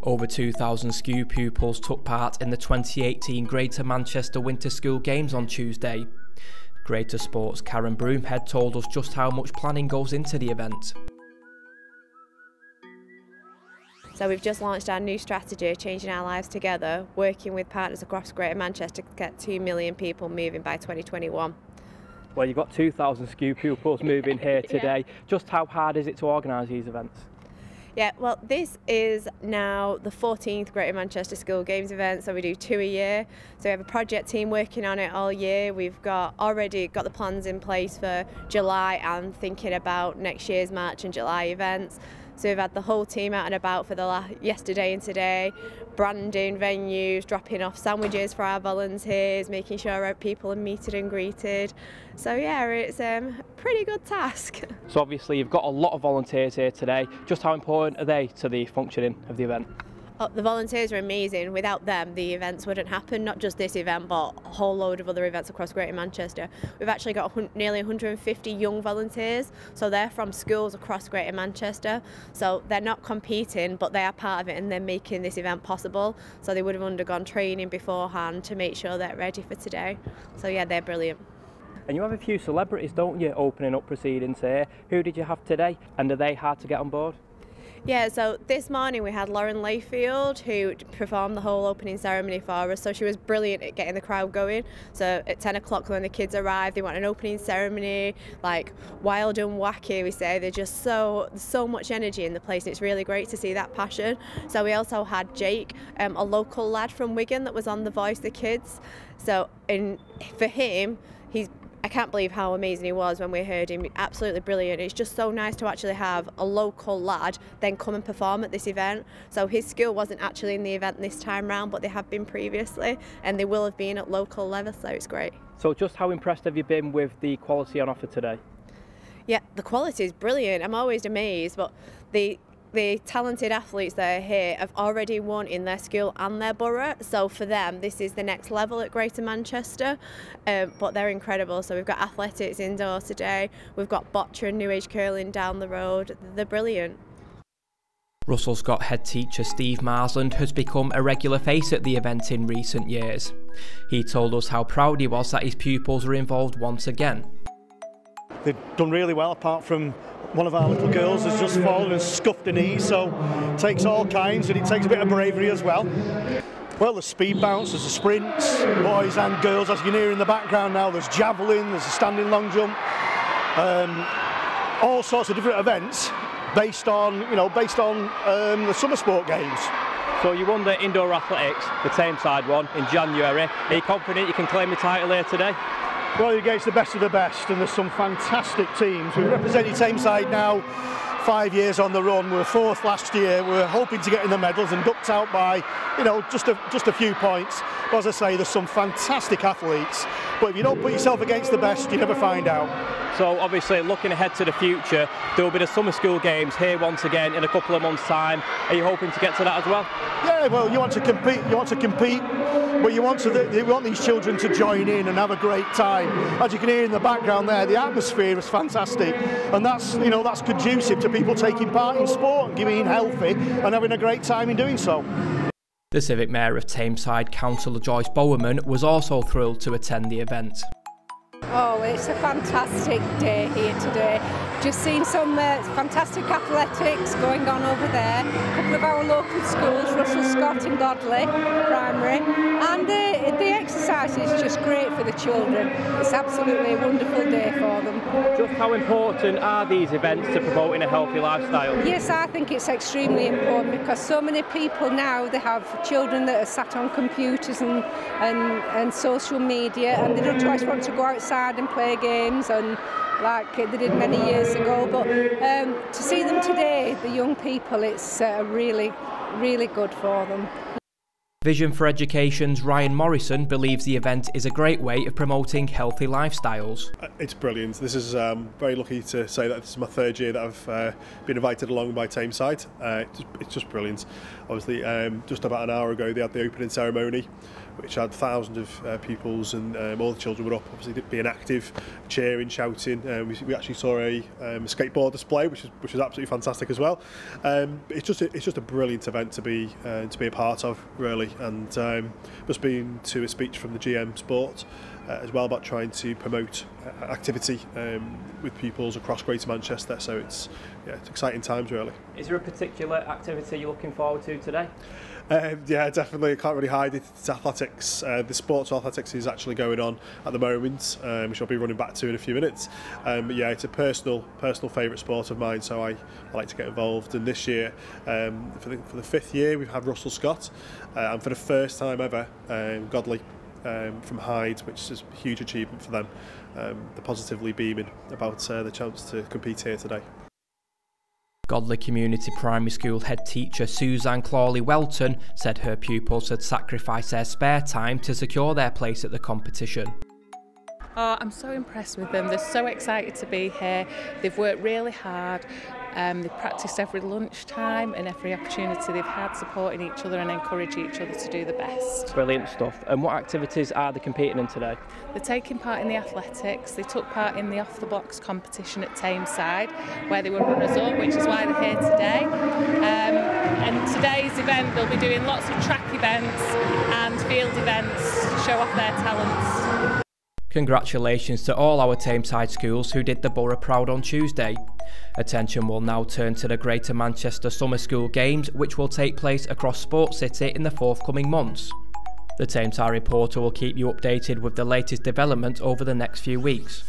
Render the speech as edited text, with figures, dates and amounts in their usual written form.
Over 2,000 SKU pupils took part in the 2018 Greater Manchester Winter School Games on Tuesday. Greater Sports' Karen Broomhead told us just how much planning goes into the event. So we've just launched our new strategy, Changing Our Lives Together, working with partners across Greater Manchester to get 2 million people moving by 2021. Well, you've got 2,000 SKU pupils moving here today. Yeah. Just how hard is it to organise these events? Yeah, well, this is now the 14th Greater Manchester School Games event, so we do 2 a year. So we have a project team working on it all year. We've already got the plans in place for July and thinking about next year's March and July events. So we've had the whole team out and about for yesterday and today, branding venues, dropping off sandwiches for our volunteers, making sure our people are meted and greeted. So yeah, it's a pretty good task. So obviously you've got a lot of volunteers here today. Just how important are they to the functioning of the event? Oh, the volunteers are amazing. Without them, the events wouldn't happen, not just this event, but a whole load of other events across Greater Manchester. We've actually got nearly 150 young volunteers, so they're from schools across Greater Manchester. So they're not competing, but they are part of it and they're making this event possible. So they would have undergone training beforehand to make sure they're ready for today. So yeah, they're brilliant. And you have a few celebrities, don't you, opening up proceedings here. Who did you have today, and are they hard to get on board? Yeah, so this morning we had Lauren Layfield, who performed the whole opening ceremony for us, so she was brilliant at getting the crowd going. So at 10 o'clock when the kids arrived, they want an opening ceremony, like wild and wacky, we say. There's just so much energy in the place, and it's really great to see that passion. So we also had Jake, a local lad from Wigan that was on The Voice the Kids. So for him, I can't believe how amazing he was when we heard him. Absolutely brilliant. It's just so nice to actually have a local lad then come and perform at this event. So his school wasn't actually in the event this time round, but they have been previously, and they will have been at local level, so it's great. So just how impressed have you been with the quality on offer today? Yeah, the quality is brilliant. I'm always amazed, but the talented athletes that are here have already won in their school and their borough, so for them this is the next level at Greater Manchester, but they're incredible. So we've got athletics indoor today, we've got boccia and new age curling down the road. They're brilliant. Russell Scott head teacher Steve Marsland has become a regular face at the event in recent years. He told us how proud he was that his pupils were involved once again. They've done really well, apart from one of our little girls has just fallen and scuffed her knee, so it takes all kinds, and it takes a bit of bravery as well. Well, there's speed bounce, there's the sprints, boys and girls, as you can hear in the background now, there's javelin, there's a standing long jump, all sorts of different events based on the summer sport games. So you won the indoor athletics, the Tameside one, in January. Are you confident you can claim the title here today? Well, you're against the best of the best, and there's some fantastic teams. We've represented Tameside now 5 years on the run. We were 4th last year. We were hoping to get in the medals and ducked out by, just a few points. But as I say, there's some fantastic athletes. But if you don't put yourself against the best, you never find out. So obviously, looking ahead to the future, there will be the summer school games here once again in a couple of months' time. Are you hoping to get to that as well? Yeah, well, you want to compete, but you want these children to join in and have a great time. As you can hear in the background there, the atmosphere is fantastic, and that's conducive to people taking part in sport and being healthy and having a great time in doing so. The Civic Mayor of Tameside, Councillor Joyce Bowerman, was also thrilled to attend the event. Oh, it's a fantastic day here today. Just seen some fantastic athletics going on over there. A couple of our local schools, Russell Scott and Godley Primary, and the exercise is just great for the children. It's absolutely a wonderful day for them. Just how important are these events to promoting a healthy lifestyle? Yes, I think it's extremely important, because so many people now, they have children that are sat on computers and social media, and they don't always want to go outside and play games and like they did many years ago, but to see them today, the young people, it's really, really good for them. Vision for Education's Ryan Morrison believes the event is a great way of promoting healthy lifestyles. It's brilliant. This is very lucky to say that this is my third year that I've been invited along by Tameside. It's just brilliant. Obviously, just about an hour ago they had the opening ceremony, which had thousands of pupils, and all the children were up, obviously being active, cheering, shouting. We actually saw a skateboard display, which was absolutely fantastic as well. It's just a brilliant event to be a part of, really. And just been to a speech from the GM Sport as well about trying to promote activity with pupils across Greater Manchester. So it's exciting times, really. Is there a particular activity you're looking forward to today? Yeah, definitely. I can't really hide it. It's athletics. The sports athletics is actually going on at the moment, which I'll be running back to in a few minutes. But yeah, it's a personal favourite sport of mine, so I like to get involved. And this year, for the fifth year, we've had Russell Scott, and for the first time ever, Godley from Hyde, which is a huge achievement for them. They're positively beaming about the chance to compete here today. Godley Community Primary School head teacher Suzanne Clawley-Welton said her pupils had sacrificed their spare time to secure their place at the competition. Oh, I'm so impressed with them. They're so excited to be here. They've worked really hard. They've practiced every lunchtime and every opportunity they've had, supporting each other and encouraging each other to do the best. Brilliant stuff. And what activities are they competing in today? They're taking part in the athletics. They took part in the off-the-box competition at Tameside, where they were runners-up, which is why they're here today. And today's event, they'll be doing lots of track events and field events to show off their talents. Congratulations to all our Tameside schools who did the borough proud on Tuesday. Attention will now turn to the Greater Manchester Summer School Games, which will take place across Sports City in the forthcoming months. The Tameside Reporter will keep you updated with the latest development over the next few weeks.